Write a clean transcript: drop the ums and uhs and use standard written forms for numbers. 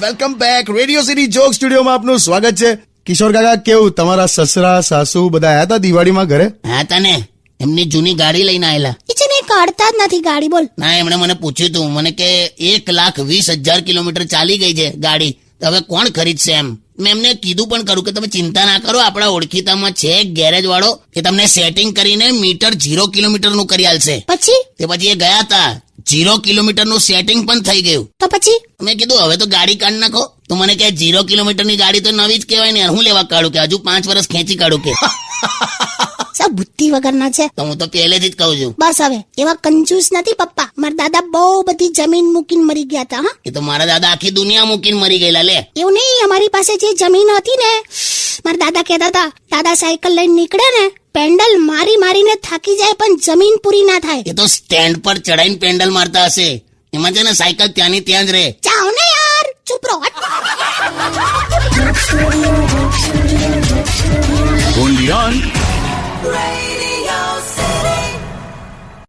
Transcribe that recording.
Welcome back. Radio city joke સ્ટુડિયોમાં આપનું સ્વાગત છે. કિશોર કાકા, કેવું તમારા સસરા સાસુ બધા આયા હતા દિવાળીમાં ઘરે? હા તને એમની જૂની ગાડી લઈને આયેલા. ને કાઢતા જ નથી ગાડી. બોલ. ના, એમણે મને પૂછ્યું તું, મને કે 1,20,000 કિલોમીટર ચાલી ગઈ છે ગાડી, તો હવે કોણ ખરીદશે એમ. મેં એમને કીધું પણ ખરું કે તમે ચિંતા ના કરો, આપણા ઓળખીતામાં છે ગેરેજ વાળો કે તમને સેટિંગ કરીને મીટર 0 કિલોમીટર નું કરી આલશે. પછી એ ગયા હતા, 0 કિલોમીટર નું સેટિંગ પણ થઈ ગયું. તો પછી મેં કીધું હવે તો ગાડી કાઢી નાખો. તો મને કે 0 કિલોમીટર ની ગાડી તો નવી જ કહેવાય ને, હું લેવા કાઢું કે હજુ 5 વર્ષ ખેંચી કાઢું કે. સા બુદ્ધિ વગરના છે. તો હું તો પહેલેથી જ કહું છું. બસ હવે એવા કંજૂસ નથી પપ્પા. મારા દાદા બહુ બધી જમીન મૂકીને મરી ગયા હતા. હા, એ તો મારા દાદા આખી દુનિયા મૂકીને મરી ગયેલા. લે એવું નહીં, અમારી પાસે જે જમીન હતી ને, મારા દાદા કહેતા હતા, દાદા સાયકલ લઈને નીકળે ને, પેન્ડલ મારી મારીને થાકી જાય પણ જમીન પૂરી ના થાય. એ તો સ્ટેન્ડ પર ચડાઈને પેન્ડલ મારતા હશે. એમાં છે ને સાયકલ ત્યાંની ત્યાં જ રહે. જાઓ ને યાર, ચૂપ રહો.